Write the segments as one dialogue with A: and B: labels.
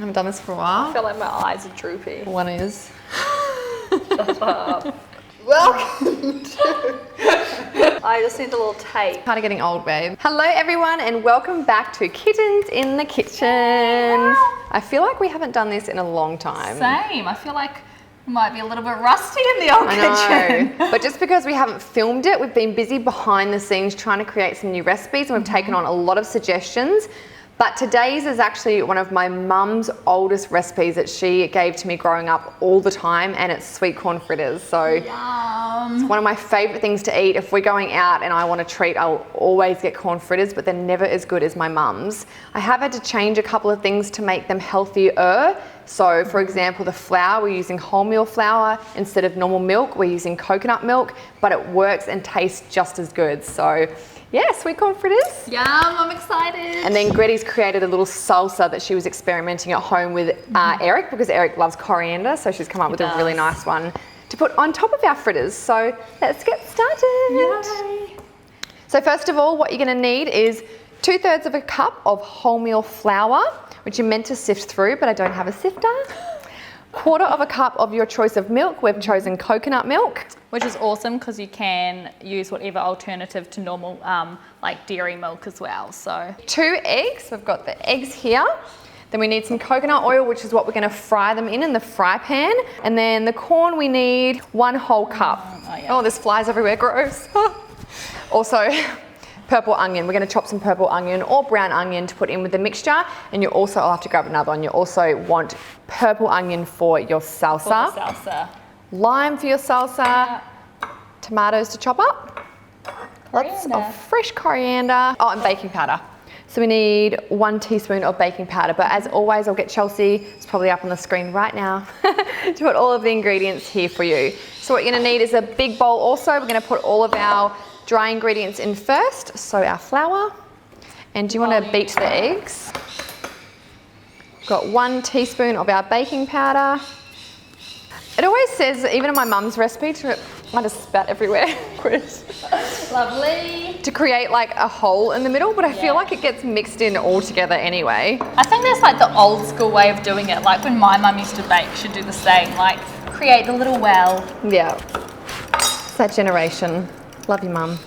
A: haven't done this for a while.
B: I feel like my eyes are droopy.
A: One is.
B: Shut up. Welcome to... I just need a little tape.
A: Kind of getting old, babe. Hello everyone and welcome back to Kittens in the Kitchen. I feel like we haven't done this in a long time.
B: Same. I feel like we might be a little bit rusty in the old kitchen.
A: But just because we haven't filmed it, we've been busy behind the scenes trying to create some new recipes and we've taken on a lot of suggestions. But today's is actually one of my mum's oldest recipes that she gave to me growing up all the time, and it's sweet corn fritters. So
B: Yum.
A: It's one of my favorite things to eat. If we're going out and I want a treat, I'll always get corn fritters, but they're never as good as my mum's. I have had to change a couple of things to make them healthier. So for example, the flour, we're using wholemeal flour instead of normal milk. We're using coconut milk, but it works and tastes just as good. So yeah, sweet corn fritters.
B: Yum, I'm excited.
A: And then Gretty's created a little salsa that she was experimenting at home with Eric, because Eric loves coriander. So she's come up with a really nice one to put on top of our fritters. So let's get started.
B: Yay.
A: So first of all, what you're gonna need is 2/3 of a cup of wholemeal flour, which you're meant to sift through, but I don't have a sifter. 1/4 of a cup of your choice of milk. We've chosen coconut milk.
B: Which is awesome because you can use whatever alternative to normal like dairy milk as well. So
A: 2 eggs. We've got the eggs here. Then we need some coconut oil, which is what we're going to fry them in the fry pan. And then the corn, we need 1 whole cup. Oh, there's flies everywhere. Gross. Also, purple onion. We're going to chop some purple onion or brown onion to put in with the mixture. And you also, I'll have to grab another one. You also want purple onion for your salsa.
B: For the salsa.
A: Lime for your salsa. Tomatoes to chop up. Lots of fresh coriander. Oh, and baking powder. So we need 1 teaspoon of baking powder. But as always, I'll get Chelsea, it's probably up on the screen right now, to put all of the ingredients here for you. So what you're going to need is a big bowl also. We're going to put all of our dry ingredients in first. So our flour. And do you want to beat the eggs? We've got 1 teaspoon of our baking powder. It always says, even in my mum's recipe, I just spat everywhere, Chris.
B: Lovely.
A: To create like a hole in the middle, but I feel like it gets mixed in all together anyway.
B: I think that's like the old school way of doing it. Like when my mum used to bake, she'd do the same, like create the little well.
A: Yeah, it's that generation. Love you, mum.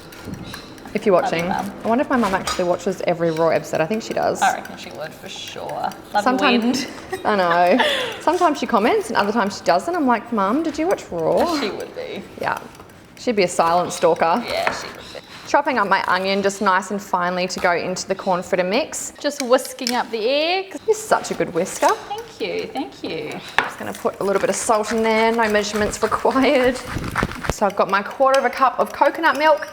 A: If you're watching. I wonder if my mum actually watches every Raw episode. I think she does.
B: I reckon she would for sure. Love
A: Sometimes, I know. Sometimes she comments and other times she doesn't. I'm like, Mum, did you watch Raw?
B: She would be.
A: Yeah. She'd be a silent stalker.
B: Yeah, she would be.
A: Chopping up my onion just nice and finely to go into the corn fritter mix.
B: Just whisking up the eggs.
A: You're such a good whisker.
B: Thank you, thank you.
A: Just going to put a little bit of salt in there. No measurements required. So I've got my 1/4 of a cup of coconut milk.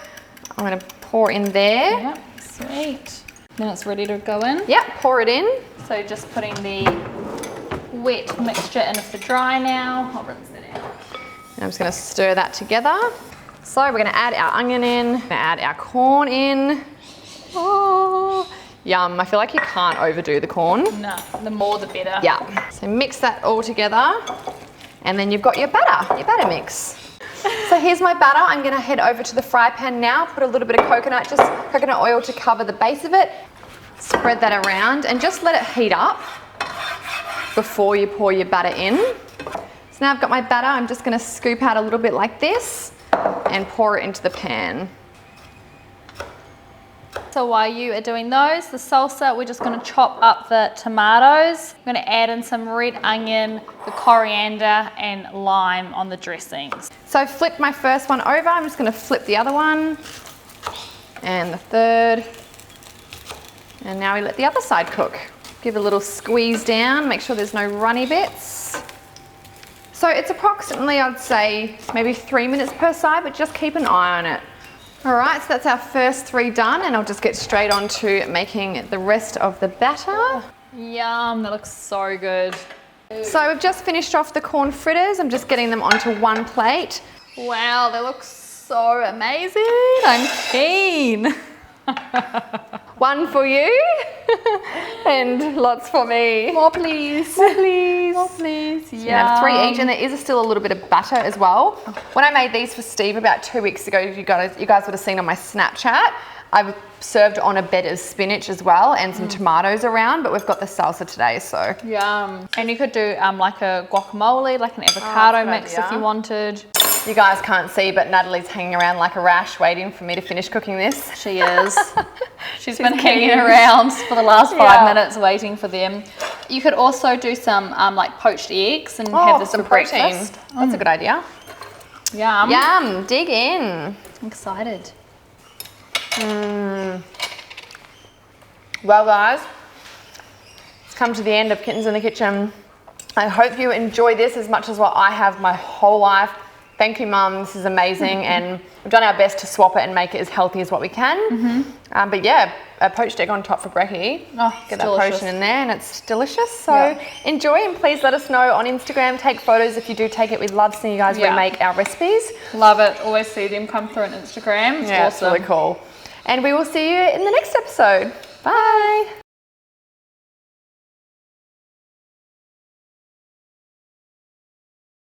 A: I'm going to pour in there.
B: Yep, sweet. Then it's ready to go in.
A: Yep, pour it in.
B: So just putting the wet mixture in with the dry now. I'll rinse it out.
A: And I'm just going to stir that together. So we're going to add our onion in, we're going to add our corn in. Oh, yum. I feel like you can't overdo the corn.
B: No, the more the better.
A: Yeah. So mix that all together. And then you've got your batter mix. So here's my batter. I'm going to head over to the fry pan now, put a little bit of coconut oil to cover the base of it. Spread that around and just let it heat up before you pour your batter in. So now I've got my batter. I'm just going to scoop out a little bit like this and pour it into the pan.
B: So while you are doing those, the salsa, we're just going to chop up the tomatoes. I'm going to add in some red onion, the coriander and lime on the dressings.
A: So I've flipped my first one over. I'm just going to flip the other one and the third. And now we let the other side cook. Give it a little squeeze down, make sure there's no runny bits. So it's approximately, I'd say, maybe 3 minutes per side, but just keep an eye on it. All right, so that's our first 3 done, and I'll just get straight on to making the rest of the batter.
B: Oh, yum, that looks so good.
A: So we've just finished off the corn fritters. I'm just getting them onto 1 plate.
B: Wow, they look so amazing. I'm keen.
A: 1 for you and lots for me.
B: More please.
A: More please.
B: More please.
A: So you can have 3 each, and there is still a little bit of butter as well. When I made these for Steve about 2 weeks ago, you guys would have seen on my Snapchat, I've served on a bed of spinach as well and some tomatoes around, but we've got the salsa today, so.
B: Yum. And you could do like a guacamole, like an avocado mix if you wanted.
A: You guys can't see, but Natalie's hanging around like a rash waiting for me to finish cooking this.
B: She is. She's been hanging around for the last 5 minutes waiting for them. You could also do some like poached eggs and have this
A: some
B: for
A: protein.
B: breakfast.
A: That's a good idea.
B: Yum.
A: Yum, dig in.
B: I'm excited.
A: Well guys, it's come to the end of Kittens in the Kitchen. I hope you enjoy this as much as what I have my whole life. Thank you, Mum, this is amazing, and we've done our best to swap it and make it as healthy as what we can. But yeah, a poached egg on top for brekkie.
B: Oh,
A: Get that protein in there and it's delicious. So enjoy, and please let us know on Instagram. Take photos if you do take it. We'd love seeing you guys remake our recipes.
B: Love it. Always see them come through on Instagram. It's awesome.
A: It's really cool. And we will see you in the next episode. Bye.